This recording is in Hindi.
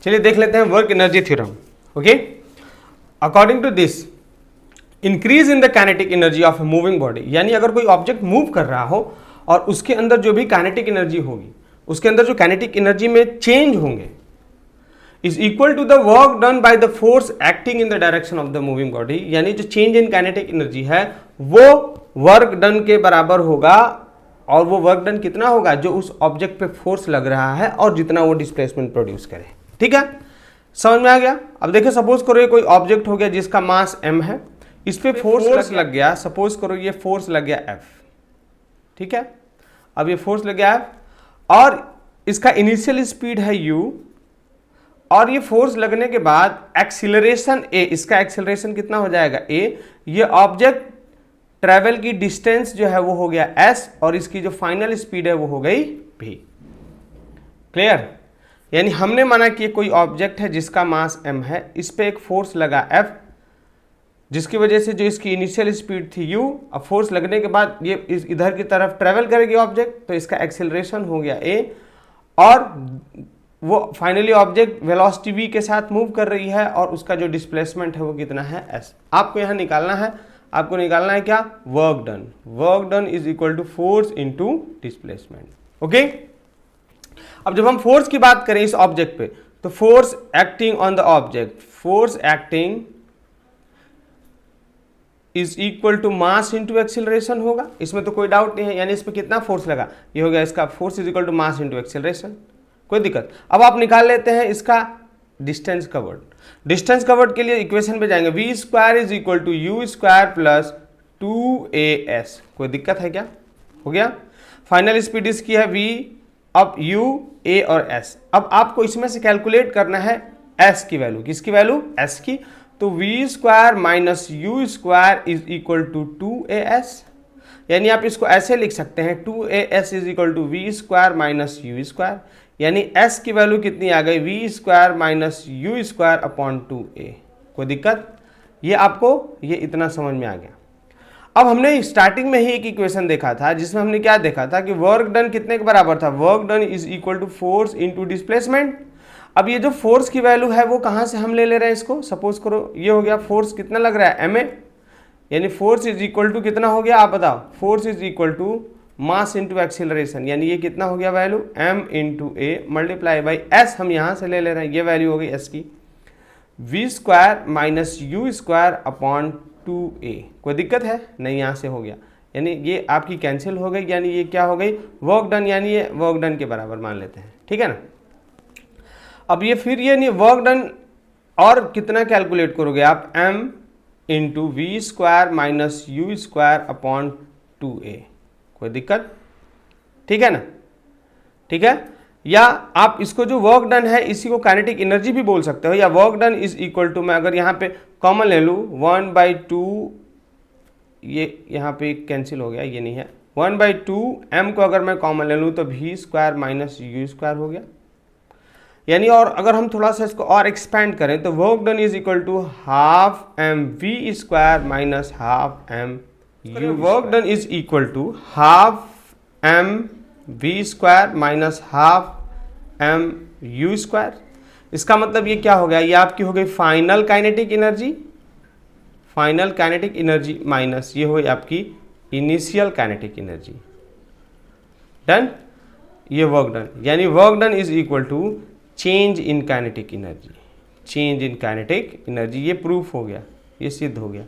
चलिए देख लेते हैं work energy theorem. Okay, according to this increase in the kinetic energy of a moving body, यानी अगर कोई ऑब्जेक्ट मूव कर रहा हो और उसके अंदर जो भी काइनेटिक एनर्जी होगी, उसके अंदर जो काइनेटिक एनर्जी में चेंज होंगे, is equal to the work done by the force acting in the direction of the moving body, यानी जो चेंज इन काइनेटिक एनर्जी है वो वर्क डन के बराबर होगा। और वो वर्क डन कितना होगा? जो उस ऑब्जेक्ट पे फोर्स लग रहा है और जितना वो डिस्प्लेसमेंट प्रोड्यूस करे। ठीक है, समझ में आ गया? अब देखिए, सपोज करो ये कोई ऑब्जेक्ट हो गया जिसका मास m है, इस पे फोर्स लग गया, सपोज करो ये फोर्स लग गया F। ठीक है, अब ये फोर्स लग गया F और इसका इनिशियल स्पीड है u, और ये फोर्स लगने के बाद एक्सीलरेशन a, इसका एक्सीलरेशन कितना हो जाएगा a, ये ऑब्जेक्ट ट्रेवल की डिस्टेंस जो है वो हो गया s और इसकी जो फाइनल स्पीड है वो हो गई v। क्लियर? यानी हमने माना कि कोई ऑब्जेक्ट है जिसका मास m है, इस पे एक फोर्स लगा F, जिसकी वजह से जो इसकी इनिशियल स्पीड थी u, अब फोर्स लगने के बाद ये इधर की तरफ ट्रेवल करेगी ऑब्जेक्ट, तो इसका एक्सेलरेशन हो गया a, और वो फाइनली ऑब्जेक्ट वेलोसिटी v के साथ मूव कर रही है और उसका जो डिस्प्लेसमेंट है वो कितना है s। आपको यहाँ निकालना है, आपको निकालना है क्या? Work done. Work done is equal to force into displacement. Okay, अब जब हम फोर्स की बात करें इस ऑब्जेक्ट पे, तो force acting on the object, force acting is equal to mass into acceleration होगा, इसमें तो कोई डाउट नहीं है। यानी इस पर कितना फोर्स लगा, ये हो गया इसका force is equal to mass into acceleration, कोई दिक्कत। अब आप निकाल लेते हैं इसका डिस्टेंस कवर्ड। डिस्टेंस कवर्ड के लिए इक्वेशन पे जाएंगे, V square is equal to U square plus 2as, कोई दिक्कत है क्या? हो गया। फाइनल स्पीड इसकी है v, अब u, a और s। अब आपको इसमें से कैलकुलेट करना है s की वैल्यू, किसकी वैल्यू? s की। तो v square minus U square is equal to 2as, यानी आप इसको ऐसे लिख सकते हैं 2as इज इक्वल टू V square minus U square, यानी s की वैल्यू कितनी आ गई? V square minus U square upon 2a। कोई दिक्कत? ये आपको ये इतना समझ में आ गया। अब हमने स्टार्टिंग में ही एक इक्वेशन देखा था जिसमें हमने क्या देखा था कि वर्क डन कितने के बराबर था? Work done is equal to force into displacement. अब ये जो फोर्स की वैल्यू है वो कहाँ से हम ले रहे हैं इसको? सपोज करो ये हो गया फोर्स कितना लग रहा है? ma, यानी फोर्स इज इक्वल टू कितना हो गया आप बताओ? Force is equal to mass into acceleration, यानी ये कितना हो गया value? m into A multiply by s, हम यहाँ से ले रहे हैं, ये वैल्यू हो गई s की। v square minus U square upon 2a, कोई दिक्कत है? नहीं, यहाँ से हो गया, यानी ये आपकी कैंसिल हो गई, यानी ये क्या हो गई? वर्क डन, यानी ये वर्क डन के बराबर मान लेते हैं। ठीक है ना? अब ये फिर ये नहीं वर्क डन और कितना कैलकुलेट करोगे आप? m into V square minus U square upon 2a, कोई दिक्कत? ठीक है ना? ठीक है। या आप इसको जो वर्क डन है इसी को काइनेटिक एनर्जी भी बोल सकते हो, या work done is equal to, मैं अगर यहाँ पे कॉमन ले लूँ 1/2, ये यहाँ पे कैंसिल हो गया, ये नहीं है, 1/2 m को अगर मैं कॉमन ले लूँ तो V square minus U square हो गया। यानी और अगर हम थोड़ा सा इसको और एक्सपेंड करें तो work done is equal to half m v square minus half m u. Work done is equal to half m v square minus half m u square. इसका मतलब ये क्या हो गया? ये आपकी हो गई final kinetic energy, final kinetic energy minus ये हो गई आपकी इनिशियल काइनेटिक एनर्जी। डन? ये वर्क डन, यानी work done is equal to change in kinetic energy, change in kinetic energy. ये प्रूफ हो गया, ये सिद्ध हो गया।